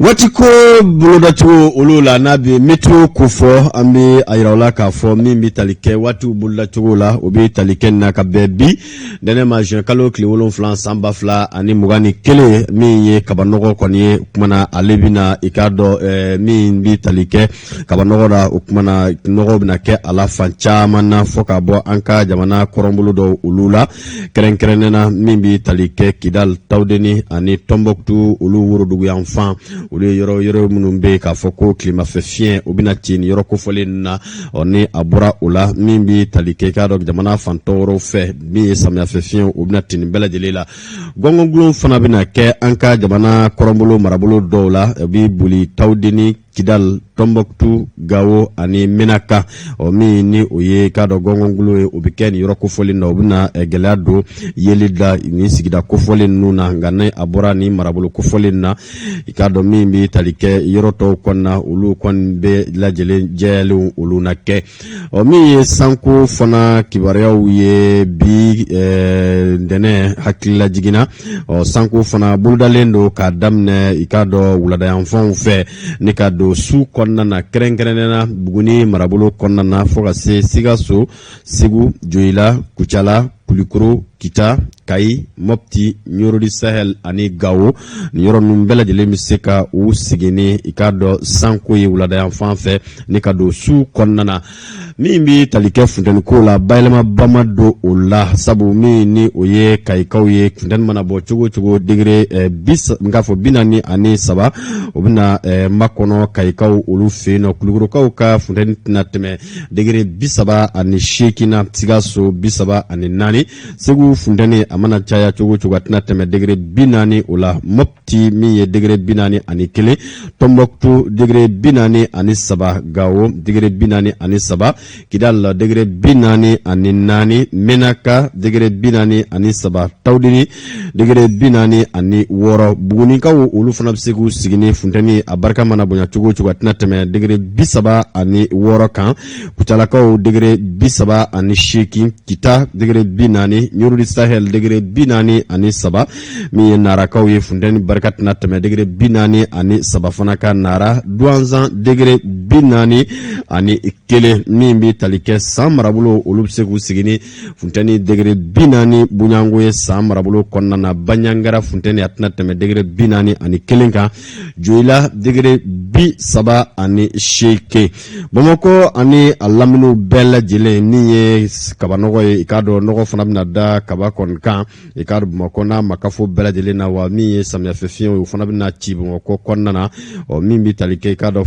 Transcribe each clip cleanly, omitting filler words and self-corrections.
Watiko bulodatu ulula nabi metro kufo ambi ayraula ka fo mimbi talike watu bulodatu la obi talike na ka bebi dene ma jean kalo kli wolon flan samba fla ani mugani kele mi ye kabanogo koni kumana alebina ikado mi mbi talike kabanogo da kumana nogo bina ke ala fancha mana foka bo anka jamana korombulu do ulula kerenkerenena mimbi talike kidal tawdeni ani tomboktu ulu wuro dugu yanfan ule yoro munumbe ka foko klima fefien obina tin yoro ko folena oni abura ula mimbi talike ka dog jamana fantoro fe mi samya fefien obina tin bela jelela gongongulum fana bina ke anka jamana korombolo marabolo dola bi buli tawdini kidal tomboktu gawo ani menaka o mi ni oye kado gongongulu e obikeni yoro kofoli na obuna gelado yelida ni sigida kofoli nuna ngane abura ni marabulu kofoli na ikado mi talike yoro to konna ulu konbe lajele jelu ulu nake o mi sanku fana kibaria uye bi dene hakila jigina o sanku fana buldalendo ka damne ikado wulada yanfon fe nikado su konna na kerenkerenena buguni marabulu konna na foka se sigaso sigu joila kuchala kulikuru kita kai mopti nyorodi sahel ani gawo nyoro numbela jele miseka u sigini ikado sanko ye wulada yanfan fe nikado su konna na mimbi talike funden ko la baylema bamado ola sabu mi ni oye kai kawye funden mana bo chugo degré bis ngafo binani ani saba obina makono kai kaw olu fe no kuluguro kaw ka funden nateme degré bisaba ani shekina tigaso bisaba ani nani segu fundani amana chaya chugo atnateme degré binani ola mopti mi ye degré binani ani kele tomboktu degré binani ani saba gawo degré binani ani saba kidal degré binani ani nani menaka degré binani ani saba tawdini degré binani ani woro buguni kaw ulu fana segu sigini fundani abarka mana bonya chugo atnateme degré bisaba ani woro kan kutala kaw degré bisaba ani sheki kita degré binani nyurudi sahel degré binani ani saba mi nara kaw ye fundani barkat natame degré binani ani saba fana ka nara douanzan degré binani ani kele mi talike samarabulo ulubsegu sigini funtani degré binani bunyangoye samarabulo konna na banyangara funtani atnatame degré binani ani kelenka joila degré bi saba ani sheke bomoko ani alaminu bella jile niye kabanogo ikado nogo fana binada kabakon kan ikado bomoko makafo bella jile na wa mi samya fefien u fana bina chibomoko konna na o mimbi talike ikado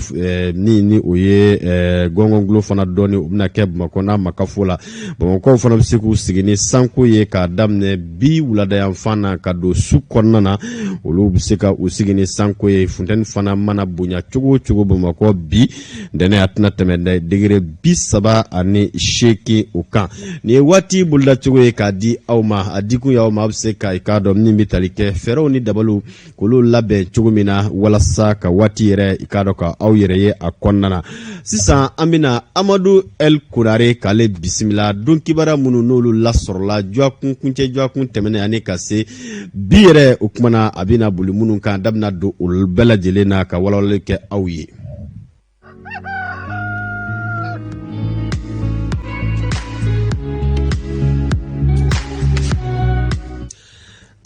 ni oye gongonglo fana doni ubna ke bomoko makafula bomoko fana bisiku sigini sanku ye ka damne bi wulada yanfana kado su konna na ulu bisika usigini sanku ye funtani fana mana bunya chugo bomoko bi dene atna temende degré bi saba ani sheki uka ni wati bulda chugo ye ka di awma adiku ya awma abseka ikado mnimbi talike fero ni dabalu kulu labe chugo mina wala saka wati yere ikado ka aw yere ye akonnana sisa amina Amadou El Kurare kale bismillah don kibara munu nolu lasorla joakun kunche joakun temene ani kase bire ukmana abina buli munu kan dabna do ul bela jelena ka walawale ke awye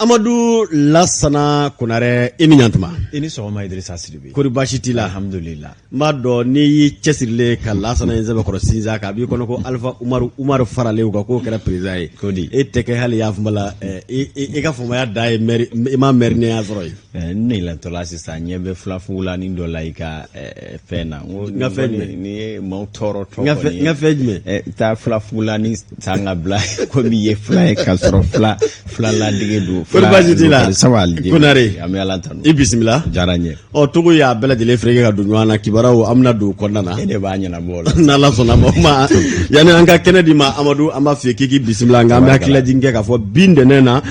Amadou Lassana Kunare ini nyantuma ini sogoma Idrissa Sidibe kuri bashiti la alhamdulillah mado ni chesirle ka Lassana nzaba ko sinza ka bi kono ko Alpha Umar Farale ko kera president kodi teke hali ya fumala e ka fuma ya dai ma merne ya zoroy ni la to la sisa nyebe flafula ni do laika fena nga fejme ni mo toro to nga fejme ta flafula ni tanga bla ko mi ye fly ka soro fla la digedu Furbajitila sawal kunare ami alantanu bismillah jaranye o tugu ya bela dile frege ga dunyana kibarawo amna du konnana ene banya bola na la sona ma yani anga Kennedy ma Amadou amba fe kiki bismillah ngamba hakila jinge ka fo binde nena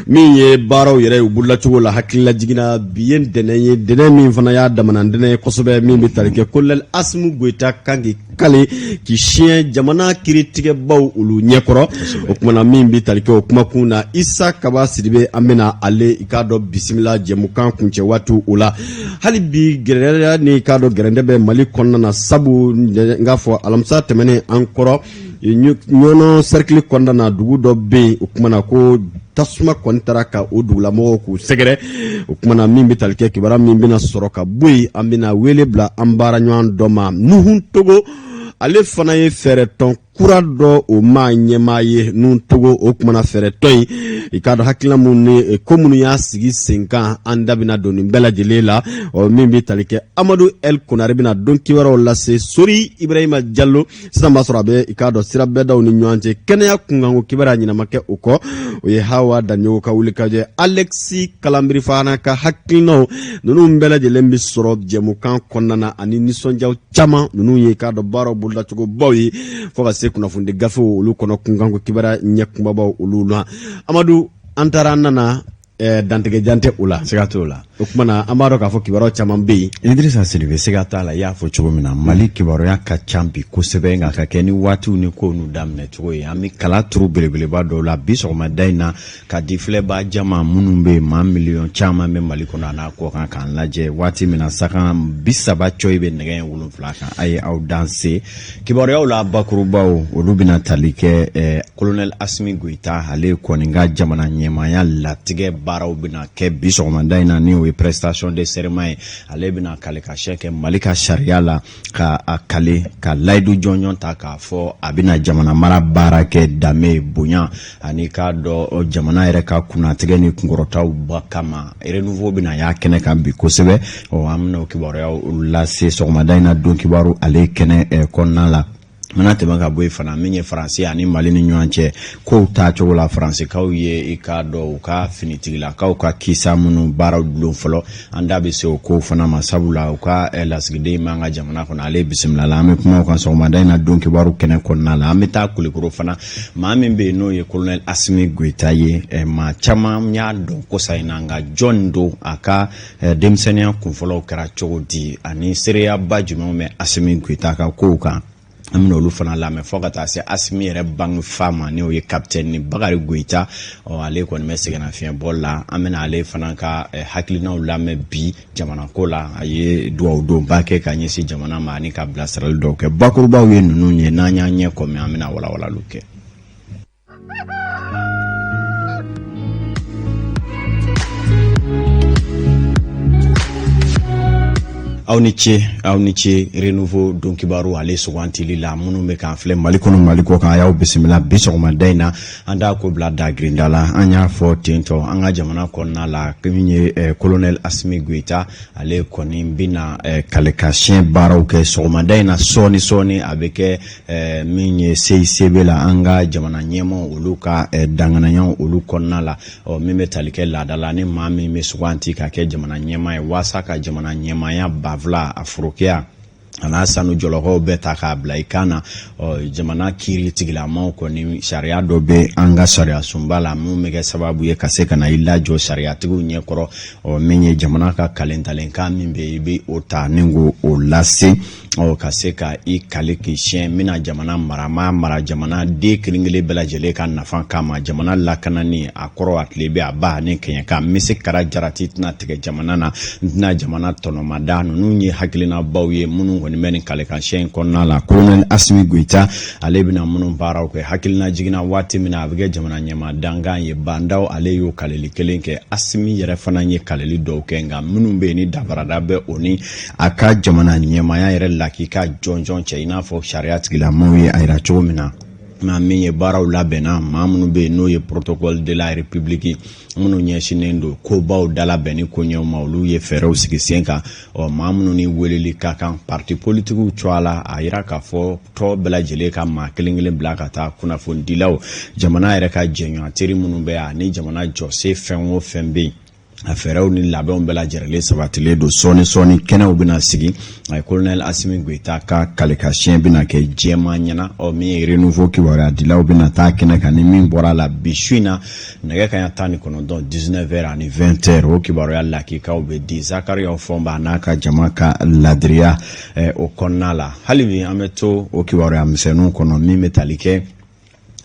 min ye baaraw yɛrɛ u bolola cogo la hakilila jiginna bi ye dɛnɛ min fana y'a damana dɛnɛ ye kosɛbɛ min bɛ tali kɛ Colonel Assimi Goïta kan k'i kale k'i siɲɛ jamana kiritigɛbaw olu ɲɛkɔrɔ o kumana min bɛ tali kɛ o kumakun na Isa Kaba Sidibe an bɛna ale i k'a dɔn bisimila jɛmukan kuncɛ waati o la hali bi gɛrɛya ni k'a dɔn gɛrɛndɛ bɛ Mali kɔnɔna na sabu n k'a fɔ alamisa tɛmɛnen an kɔrɔ ɲɔnɔ cercle kɔnɔna na dugu dɔ bɛ yen o kumana ko tasuma kɔni taara ka o dugulamɔgɔw k'u sɛgɛrɛ o kumana min bɛ tali kɛ kibaruya min bɛna sɔrɔ ka bɔ yen an bɛna wele bila an baara ɲɔgɔn dɔ ma Nuhun Togo ale fana ye fɛɛrɛ tɔn kura dɔ o ma ɲɛmaa ye Nuhun Togo o kumana fɛɛrɛ tɔn in i k'a dɔn hakilina minnu ni ko minnu y'a sigi sen kan an da bɛna don nin bɛɛ lajɛlen la min bɛ tali kɛ Amadu El Konare bɛna don kibaruyaw lase Sori Ibrahima Diallo sisan b'a sɔrɔ a bɛ i k'a dɔn sira bɛɛdaw ni ɲɔgɔn cɛ kɛnɛya kunkanko kibaruya ɲɛnama kɛ o kɔ o ye Hawa Danyogo ka wulikajɛ Alexis Kalambiri fana ka hakilinaw ninnu bɛɛ lajɛlen bɛ sɔrɔ jɛmukan kɔnɔna na ani nisɔndiyaw caman ninnu ye i k'a dɔn baaraw bolodacogobaw ye fo ka se kunnafoni gafew olu kɔnɔ kunkanko kibaruya ɲɛ kumabaw olu la Amadu an taara an nana dantigɛ jante o la siga t'o la o kumana an b'a dɔn k'a fɔ kibaruya caman bɛ yen Idrissa Sidibe siga t'a la i y'a fɔ cogo min na Mali kibaruya ka ca bi kosɛbɛ nka ka kɛ ni waatiw ni kow n'u daminɛ cogo ye an bɛ kala turu belebeleba dɔw la bi sɔgɔmada in na ka di filɛbaa jama minnu bɛ yen maa miliyɔn caman bɛ Mali kɔnɔ a n'a kɔ kan k'an lajɛ waati min na saga 30 coyi bɛ nɛgɛ ɲɛ 7 kan a ye aw danse kibaruyaw la bakurubaw olu bɛna tali kɛ Colonel Assimi Goïta ale kɔni ka jamana ɲɛmaaya latigɛ baaraw bɛna kɛ bi sɔgɔmada in na ni o ye prestation de serment ye ale bɛna kale ka kɛ Mali ka sariya la ka a kale ka layidu jɔnjɔn ta k'a fɔ a bɛna jamana mara baara kɛ danbe bonya ani k'a dɔn jamana yɛrɛ ka kunnatigɛ ni kunkɔrɔtaw ba kama renouveau bɛna y'a kɛnɛ kan bi kosɛbɛ an bɛna o kibaruyaw lase sɔgɔmada in na don kibaru ale kɛnɛ kɔnɔna la mana tɛmɛ ka bɔ yen fana min ye Faransi ani Mali ni ɲɔgɔn cɛ kow taa cogo la Faransikaw ye i k'a dɔn u ka finitigilakaw ka kisa minnu baaraw dulon fɔlɔ an da bɛ se o kow fana ma sabula u ka lasigiden min an ka jamana kɔnɔ ale bisimila la an bɛ kuma o kan sɔgɔmada in na don kibaru kɛnɛ kɔnɔna la an bɛ taa Kulikoro fana maa min bɛ yen n'o ye Colonel Assimi Goïta ye maa caman y'a dɔn kosa in na nka jɔn don a ka denmisɛnninya kunfɔlɔw kɛra cogo di ani seereyaba jumɛnw bɛ Assimi Goïta ka kow kan an bɛna olu fana lamɛn fɔ ka taa se Assimi yɛrɛ bange fa ma n'o ye capitaine ni Bakari Goïta ale kɔni bɛ sɛgɛnnafiɲɛbɔ la an bɛna ale fana ka hakilinaw lamɛn bi jamanako la a ye dugawu donba kɛ ka ɲɛsin jamana ma ani ka bilasirali dɔw kɛ bakurubaw ye ninnu ye n'an y'an ɲɛ kɔmɛ an bɛna walawalaliw kɛ aw ni ce renouveau don kibaru ale sugantili la minnu bɛ k'an filɛ Mali kɔnɔ Mali kɔ kan a y'aw bisimila bi sɔgɔmada in na an t'a ko bila dagirinda la an y'a fɔ tentɔ an ka jamana kɔnɔna la min ye Colonel Assimi Goïta ale kɔni bɛna kalekasiyɛn baaraw kɛ sɔgɔmada in na sɔɔni a bɛ kɛ min ye CICB la an ka jamana ɲɛmaaw olu ka danganiyaw olu kɔnɔna la min bɛ tali kɛ laada la ni maa min bɛ suganti ka kɛ jamana ɲɛmaa ye waasa ka jamana ɲɛmaaya bavla a forokiya ana sanu jɔlɔkɔw bɛɛ ta k'a bila i kan na jamana kiiri tigilamaw kɔni sariya dɔ bɛ an ka sariya sunba la mun bɛ kɛ sababu ye ka se ka na i lajɔ sariyatigiw ɲɛkɔrɔ min ye jamana ka kalentalenkan min bɛ i bɛ o ta ni k'o lase ka se ka i kale k'i siɲɛ mina jamana mara jamana den kelen-kelen bɛɛ lajɛlen ka nafa kama jamana lakanani a kɔrɔ a tile bɛ a ba ni kɛɲɛka mise kara jarati tɛna tigɛ jamana na tɛna jamana tɔnɔmada ninnu ye hakilinabaw ye minnu kɔni bɛ nin kalekansiɲɛ kɔnɔna la Colonel Assimi Goïta ale bɛna minnu baaraw kɛ hakilina jiginna waati min na a bɛ kɛ jamana ɲɛmaa dangan ye bandaw ale y'o kaleli kelen kɛ Assimi yɛrɛ fana ye kaleli dɔw kɛ nka minnu bɛ yen ni dabarada bɛ o ni a ka jamana ɲɛmaaya yɛrɛ la k'i ka jɔnjɔn cɛ i n'a fɔ sariya tigilamaw ye a yira cogo min na min ye baaraw labɛnna maa minnu bɛ yen n'o ye protocole de la république minnu ɲɛsinnen don kobaw dalabɛn ni koɲɛw ma olu ye fɛɛrɛw sigi sen kan maa minnu ni weleli ka kan parti politiquew cɔ a la a yira k'a fɔ tɔ bɛɛ lajɛlen ka maa kelen-kelen bila ka taa kunnafonidilaw jamana yɛrɛ ka jɛɲɔgɔn teri minnu bɛ yan ni jamana jɔsen fɛn o fɛn bɛ yen a fɛɛrɛw ni labɛnw bɛɛ lajɛrɛlen sabatilen don sɔɔni kɛnɛw bɛna sigi colonel Assimi Goïta ka kalikasiyɛn bɛna kɛ jɛman ɲɛna min ye renouveau kibaruya dilaw bɛna taa kɛnɛ kan ni min bɔra la bi su in na nɛgɛ kaɲa 19 19h ani 20h o kibaruya lakikaw bɛ di Zakariya Fɔnba n'a ka jama ka ladiriya o kɔnɔna la hali bi an bɛ to o kibaruya misɛnninw kɔnɔ min bɛ tali kɛ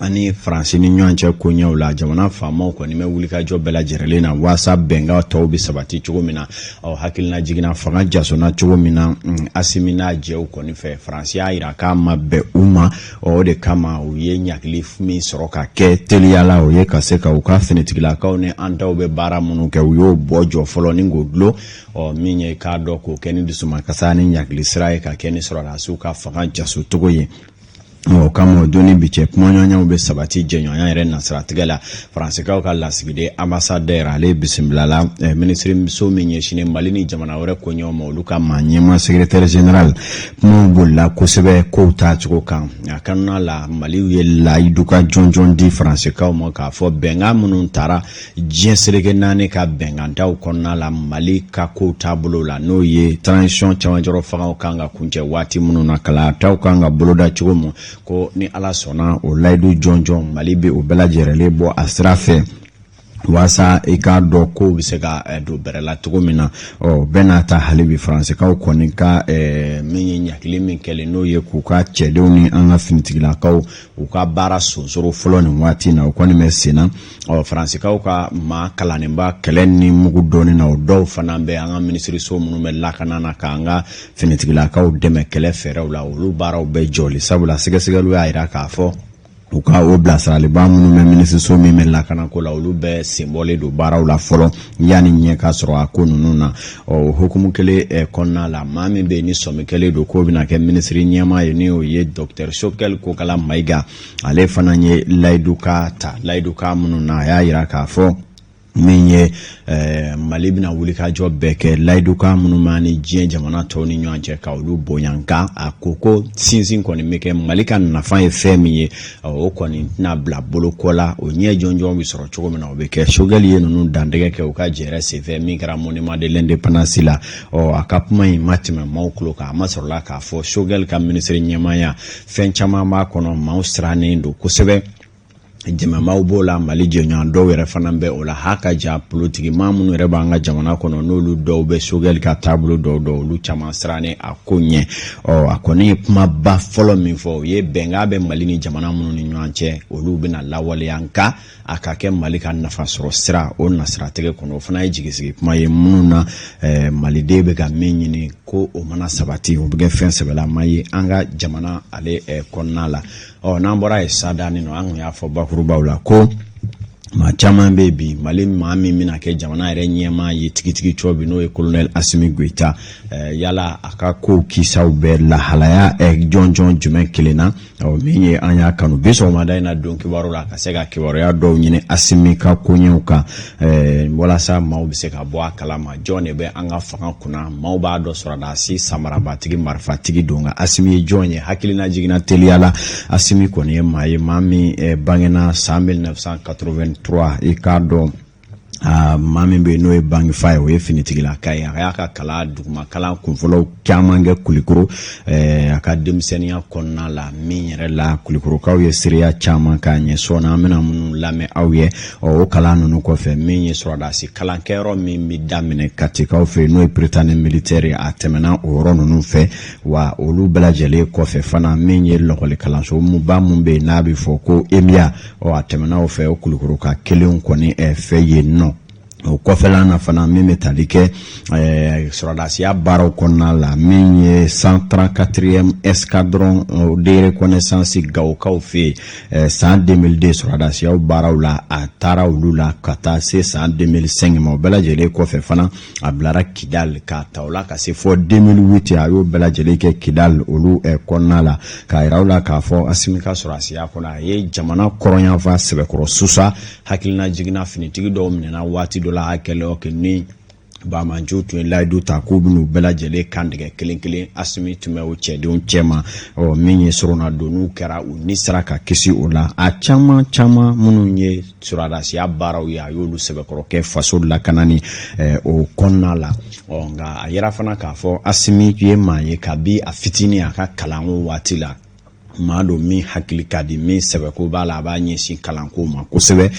ani Faransi ni ɲɔgɔn cɛ koɲɛw la jamana faamaw kɔni bɛ wulikajɔ bɛɛ lajɛrɛlen na waasa bɛnkan tɔw bɛ sabati cogo min na hakilina jiginna fanga jasonna cogo min na Assimi n'a jɛw kɔni fɛ Faransi y'a jira k'a ma bɛn u ma o de kama u ye ɲagili min sɔrɔ ka kɛ teliyala o ye ka se ka u ka finitigilakaw ni an taw bɛ baara minnu kɛ u y'o bɔ jɔ fɔlɔ ni k'o dulon min ye k'a dɔn k'o kɛ ni dusumakasa ni ɲagili sira ye ka kɛ ni sɔrɔdasiw ka fanga jaso cogo ye o kama doni bi cɛ kumaɲɔgɔnyaw bɛ sabati jɛɲɔgɔnya yɛrɛ nasiratigɛ la Faransikaw ka lasigiden ambassadeur ale bisimilala ministre so min ɲɛsinnen Mali ni jamana wɛrɛ koɲɛw ma olu ka maa ɲɛma secrétaire général kumaw bolila kosɛbɛ kow taacogo kan a kanuna la Maliw ye layidu ka jɔnjɔn di Faransikaw ma k'a fɔ bɛnkan minnu taara diɲɛ seleke naani ka bɛnkantaw kɔnɔna la Mali ka kow taabolo la n'o ye transition cɛmancɛrɔ fangaw kan ka kuncɛ waati minnu na kalataw kan ka boloda cogo min ko ni Ala sɔnna o layidu jɔnjɔn Mali bɛ o bɛɛ lajɛrɛlen bɔ a sira fɛ waasa i k'a dɔn kow bɛ se ka don bɛrɛ la cogo min na bɛɛ n'a ta hali bi Faransikaw kɔni ka min ye ɲagili min kɛlen n'o ye k'u ka cɛdenw ni an ka finitigilakaw u ka baara sonsoro fɔlɔ nin waati na o kɔni bɛ sen na Faransikaw ka maa kalanenba kɛlɛ ni mugu dɔɔnin na o dɔw fana bɛ an ka minisiriso minnu bɛ lakana na k'an ka finitigilakaw dɛmɛ kɛlɛ fɛɛrɛw la olu baaraw bɛɛ jɔli sabula sɛgɛsɛgɛliw y'a jira k'a fɔ u ka o bilasiraliba minnu bɛ minisiriso min bɛ lakanako la olu bɛɛ senbɔlen don baaraw la fɔlɔ yanni ɲɛ ka sɔrɔ a ko ninnu na hukumu kelen kɔnɔna la maa min bɛ yen ni sɔmi kɛlen don k'o bɛna kɛ minisiri ɲɛmaa ye ni o ye Dr Choguel Kokala Mayiga ale fana ye layiduka ta layiduka minnu na a y'a jira k'a fɔ min ye Mali bɛna wulikajɔ bɛɛ kɛ layiduka minnu ma ni diɲɛ jamana tɔw ni ɲɔgɔn cɛ ka olu bonyanka a ko ko sinsin kɔni bɛ kɛ Mali ka nafa ye fɛn min ye o kɔni tɛna bila bolo kɔ la o ɲɛ jɔnjɔn bɛ sɔrɔ cogo min na o bɛ kɛ Choguel ye ninnu dantigɛ kɛ u ka jɛrɛ senfɛ min kɛra monument de l'indépendance la a ka kuma in ma tɛmɛ maaw tulo kan a ma sɔrɔla k'a fɔ Choguel ka minisiri ɲɛmaaya fɛn caman b'a kɔnɔ maaw sirannen don kosɛbɛ jɛmɛmaw b'o la Mali jɛɲɔgɔn dɔw yɛrɛ fana bɛ o la ha ka ja politiki maa minnu yɛrɛ b'an ka jamana kɔnɔ n'olu dɔw bɛ Choguel ka taabolo dɔw olu caman sirannen a ko ɲɛ a kɔni ye kumaba fɔlɔ min fɔ o ye bɛnkan bɛ Mali ni jamana minnu ni ɲɔgɔn cɛ olu bɛna lawaleya nka a ka kɛ Mali ka nafa sɔrɔ sira o nasiratigɛ kɔnɔ o fana ye jigisigi kuma ye minnu na Maliden bɛ ka min ɲini ko o mana sabati o bɛ kɛ fɛn sɛbɛlama ye an ka jamana ale kɔnɔna la n'an bɔra yen sadani no an kun y'a fɔ bakurubaw la ko maa caman bɛ bi Mali maa min bɛna kɛ jamana yɛrɛ ɲɛmaa ye tigitigi cɔ bi n'o ye colonel Assimi Goïta yala a ka kow kisaw bɛɛ lahalaya jɔnjɔn jumɛn kelen na min ye an y'a kanu bi sɔgɔmada in na don kibaru la ka se ka kibaruya dɔw ɲini Assimi ka koɲɛw kan walasa maaw bɛ se ka bɔ a kalama jɔn de bɛ an ka fanga kunna maaw b'a dɔ sɔrɔdasi samarabatigi marifatigi don nka Assimi ye jɔn ye hakilina jiginna teliya la Assimi kɔni ye maa ye maa min bangena san 1983 i k'a dɔn maa min bɛ yen n'o ye bangifa ye o ye finitigilaka ye a y'a ka kalan duguma kalan kunfɔlɔw caman kɛ Kulikoro a ka denmisɛnninya kɔnɔna la min yɛrɛ la Kulikorokaw ye seereya caman k'a ɲɛ sɔn an bɛna minnu lamɛn aw ye o kalan ninnu kɔfɛ min ye sɔrɔdasi kalankɛyɔrɔ min bɛ daminɛ Katikaw fɛ n'o ye Prytanée militaire ye a tɛmɛna o yɔrɔ ninnu fɛ wa olu bɛɛ lajɛlen kɔfɛ fana min ye lɔgɔli kalanso ba min bɛ yen n'a bɛ fɔ ko EMIA a tɛmɛna o fɛ o Kulikoroka kelenw kɔni fɛ yen nɔ o kɔfɛla na fana min bɛ tali kɛ sɔrɔdasiya baaraw kɔnɔna la min ye 134e escadron de reconnaissance Gawokaw fɛ san 2002 sɔrɔdasiyaw baaraw la a taara olu la ka taa se san 2005 ma o bɛɛ lajɛlen kɔfɛ fana a bilara Kidal ka ta o la ka se fɔ 2008 a y'o bɛɛ lajɛlen kɛ Kidal olu kɔnɔna la k'a yira u la k'a fɔ Assimi ka sɔrɔdasiya kɔnɔ a ye jamana kɔrɔnyanfan sɛbɛkɔrɔ susa hakilina jiginna finitigi dɔw minɛna waati dɔ la a kɛlɛ o kɛ ni Bamanjo tun laidu ta ko binu bela jele kan de kelen Asimi tume o cɛdenw cɛma min ye sorona donu kɛra u ni sera ka kisi o la a caman minnu ye suradasiya baaraw ye a y'olu sɛbɛkɔrɔ kɛ faso la kanani o kɔnɔna la nka a yɛrɛ fana k'a fɔ Asimi ye maa ye kabi a fitini a ka kalanko waati la maa do min hakili ka di min sɛbɛko b'a la a b'a ɲɛsin kalanko ma kosɛbɛ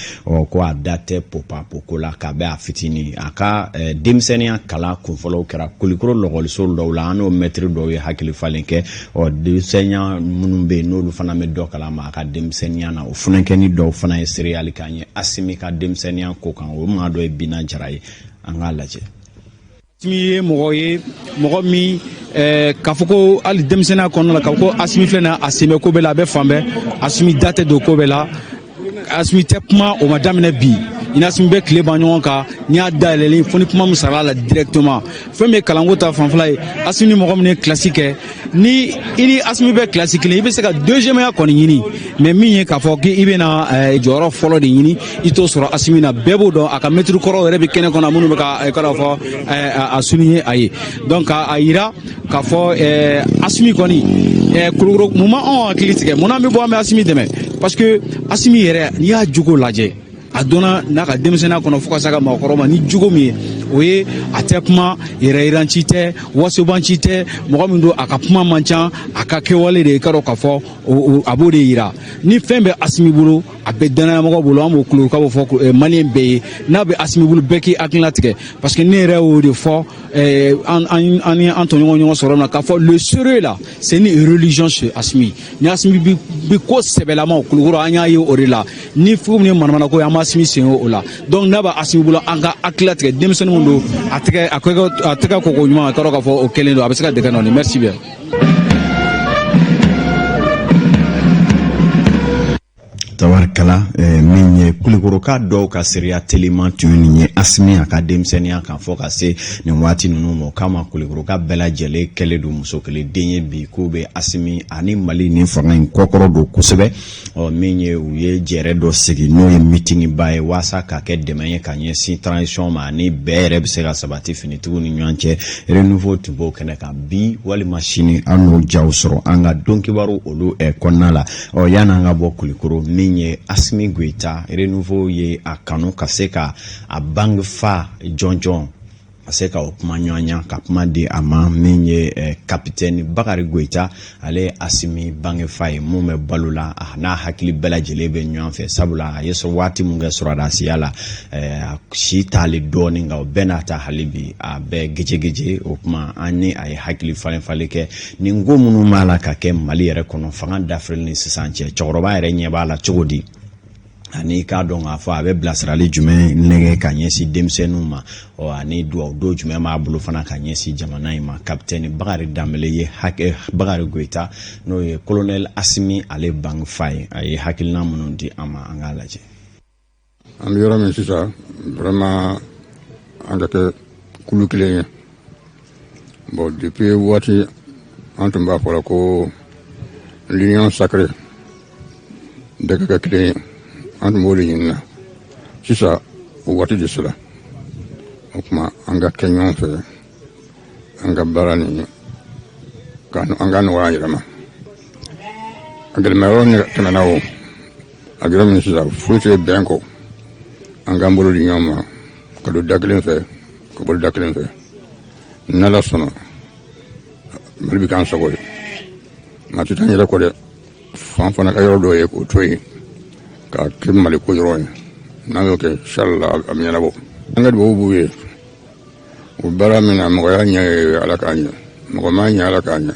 ko a da tɛ popapoko la k'a bɛ a fitini a ka denmisɛnniya kalan kunfɔlɔw kɛra Kulikoro lɔgɔliso dɔw la an n'o mɛtiri dɔw ye hakili falen kɛ denmisɛnniya minnu bɛ yen n'olu fana bɛ dɔ kalan ma a ka denmisɛnniya na o funankɛni dɔw fana ye seereyali k'an ye Asimi ka denmisɛnniya ko kan o maa dɔ ye Bina Jara ye an k'a lajɛ. Asimi ye mɔgɔ min k'a fɔ ko hali denmisɛnninya kɔnɔna la k'a fɔ ko Asimi filɛ na a sɛmɛ ko bɛɛ la a bɛ fan bɛɛ Asimi da tɛ don ko bɛɛ la Asimi tɛ kuma o ma daminɛ bi i ni Asimi bɛ tile ban ɲɔgɔn kan n'i y'a dayɛlɛlen fo ni kuma min sara la directement fɛn min ye kalanko ta fanfɛla ye Asimi ni mɔgɔ min ye kilasi kɛ ni i ni Asimi bɛ kilasi kelen i bɛ se ka deuxièmenya kɔni ɲini mais min ye k'a fɔ k'i bɛna jɔyɔrɔ fɔlɔ de ɲini i t'o sɔrɔ Asimi na bɛɛ b'o dɔn a ka mɛtiri kɔrɔw yɛrɛ bɛ kɛnɛ kɔnɔ minnu bɛ ka fɔ a souligner a ye donc a yira k'a fɔ Asimi kɔni Kulukoro mun ma anw hakili tigɛ mun na an bɛ bɔ an bɛ Asimi dɛmɛ parce que Asimi yɛrɛ n'i y'a jogo lajɛ a donna n'a ka denmisɛnniya kɔnɔ fo ka se ka maakɔrɔ ma ni jogo min ye o ye a tɛ kuma yɛrɛyiranci tɛ wasobanci tɛ mɔgɔ min don a ka kuma man ca a ka kɛwale de i ka dɔn k'a fɔ a b'o de yira ni fɛn bɛ Asimi bolo a bɛ danayamɔgɔ bolo an b'o kulo k'a b'o fɔ maliyɛn bɛɛ ye n'a bɛ Asimi bolo bɛɛ k'i hakilina tigɛ parce que ne yɛrɛ y'o de fɔ an ni an tɔɲɔgɔn ɲɔgɔn sɔrɔ na k'a fɔ le sérieux là c'est une religion chez Asimi ni Asimi bi ko sɛbɛlama Kulukoro an y'a ye o de la ni fo min ye manamana ko an ma Asimi sen o la donc n'a bɛ Asimi bolo an ka hakilina tigɛ denmisɛnninw don a tɛgɛ koko ɲuman a ka dɔn k'a fɔ o kelen don a bɛ se ka dɛgɛ nɔ merci bien. Tabarikala min ye Kulikoroka dɔw ka seereya teliman tun nin ye Asimi a ka denmisɛnniya kan fɔ ka se nin waati ninnu ma o kama Kulikoroka bɛɛ lajɛlen kɛlen don muso kelen den ye bi k'o bɛ Asimi ani Mali ni fanga in kɔkɔrɔ don kosɛbɛ min ye u ye jɛrɛ dɔ sigi n'o ye meeting ba ye waasa ka kɛ dɛmɛ ye ka ɲɛsin transition ma ani bɛɛ yɛrɛ bɛ se ka sabati finitigiw ni ɲɔgɔn cɛ renouveau tun b'o kɛnɛ kan bi walima sini an n'o jaw sɔrɔ an ka don kibaru olu kɔnɔna la yan'an ka bɔ Kulikoro min ye Asimi Goita renouveau ye a kanu ka se ka a bange fa jɔnjɔn ka se ka o kuma ɲɔgɔnya ka kuma di a ma min ye capitaine Bakari Goita ale Asimi bange fa ye mun bɛ balo la n'a hakili bɛɛ lajɛlen bɛ ɲɔgɔn fɛ sabula a ye sɔrɔ waati mun kɛ sɔrɔdasiya la si t'ale dɔɔnin nka o bɛɛ n'a ta hali bi a bɛɛ gɛjɛgɛjɛ o kuma an ni a ye hakili falen kɛ nin ko minnu b'a la ka kɛ Mali yɛrɛ kɔnɔ fanga dafalen ni sisan cɛ cɛkɔrɔba yɛrɛ ɲɛ b'a la cogo di ani k'a dɔn k'a fɔ a bɛ bilasirali jumɛn nɛgɛ ka ɲɛsin denmisɛnninw ma ani duwawu do jumɛn b'a bolo fana ka ɲɛsin jamana in ma capitaine Bakari Danbele ye Bakari Goita n'o ye colonel Asimi ale bange fa ye a ye hakilina minnu di an ma an k'a lajɛ. An bɛ yɔrɔ min sisan vraiment an ka kɛ kulu kelen ye bon depuis waati an tun b'a fɔ la ko l'union sacrée bɛɛ ka kɛ kelen ye an tun b'o de ɲini na sisan o waati de sera o kuma an ka kɛ ɲɔgɔn fɛ an ka baara nin an ka nɔgɔya an yɛrɛ ma a gɛlɛma yɔrɔ tɛmɛna o a gɛlɛma min sisan foyi tɛ bɛn kɔ an k'an bolo di ɲɔgɔn ma ka don da kelen fɛ ka bɔ da kelen fɛ n'Ala sɔnna Mali bɛ k'an sago ye maa tɛ taa n yɛrɛ kɔ dɛ fan fana ka yɔrɔ dɔ ye k'o to yen ka kɛ Mali ko yɔrɔ ye n'an y'o kɛ inchallah a bɛ ɲɛnabɔ an ka dugawu b'u ye o baara min na mɔgɔ y'a ɲɛ ye Ala k'a ɲɛ mɔgɔ m'a ɲɛ Ala k'a ɲɛ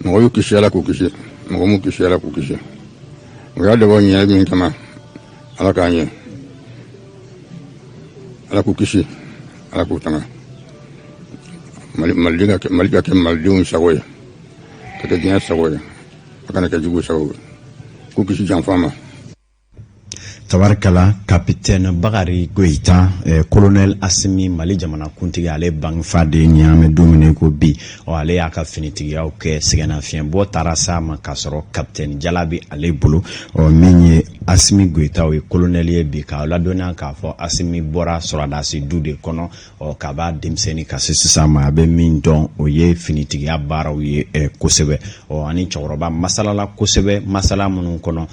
mɔgɔ y'u kisi Ala k'u kisi mɔgɔ m'u kisi Ala k'u kisi o y'a dabɔ ɲɛ min kama Ala k'a ɲɛ Ala k'u kisi Ala k'u tanga Mali ka kɛ malidenw sago ye ka kɛ diɲɛ sago ye a kana kɛ jugu sago ye k'u kisi janfa ma. tabarikala capitaine Bakari Goita colonel Asimi Mali jamana kuntigi ale bangfa de Niamey domine ko bi ale y'a ka finitigiyaw kɛ sɛgɛnna fiɲɛ bɔ taara sa ma ka sɔrɔ capitaine Jalabi ale bolo min ye Asimi Goita o ye colonel ye bi ka ladɔnya k'a fɔ Asimi bɔra sɔrɔdasi du de kɔnɔ ka b'a denmisɛnnin ka se sisan ma a bɛ min dɔn o ye finitigiya baaraw ye kosɛbɛ ani cɛkɔrɔba masalala kosɛbɛ masala minnu kɔnɔ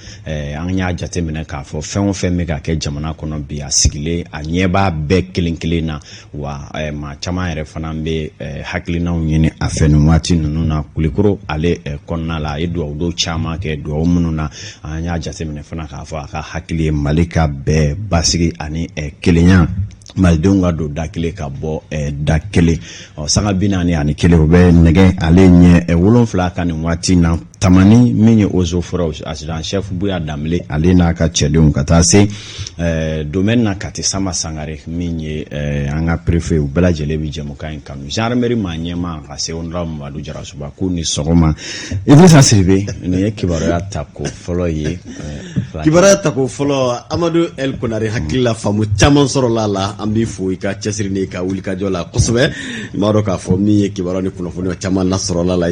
an y'a jateminɛ k'a fɔ fɛn o fɛn bɛ ka kɛ jamana kɔnɔ bi a sigilen a ɲɛ b'a bɛɛ kelen kelen na wa maa caman yɛrɛ fana bɛ hakilinaw ɲini a fɛ nin waati ninnu na Kulikoro ale kɔnɔna la a ye dugawu dɔw caman kɛ dugawu minnu na an y'a jateminɛ fana k'a fɔ a ka hakili ye Mali ka bɛɛ basigi ani kelenya malidenw ka don da kelen ka bɔ da kelen sanga 41 o bɛ nɛgɛ ale ɲɛ 7 ka nin waati na tamani min ye Ozo Foro adjudant chef Buya Damle ale n'a ka cɛdenw ka taa se domaine na Kati Sama Sangare min ye an ka préfet u bɛɛ lajɛlen bɛ jɛmukan in kanu gendarmerie maa ɲɛma ka se honorable Mamadu Jarasuba k'u ni sɔgɔma Idrissa Siribe nin ye kibaruya ta ko fɔlɔ ye kibaruya ta ko fɔlɔ Amadu El Konare hakilila faamu caman sɔrɔla la an b'i fo i ka cɛsiri ni ka wulikajɔ la kosɛbɛ i b'a dɔn k'a fɔ min ye kibaruya ni kunnafoniya caman lasɔrɔla la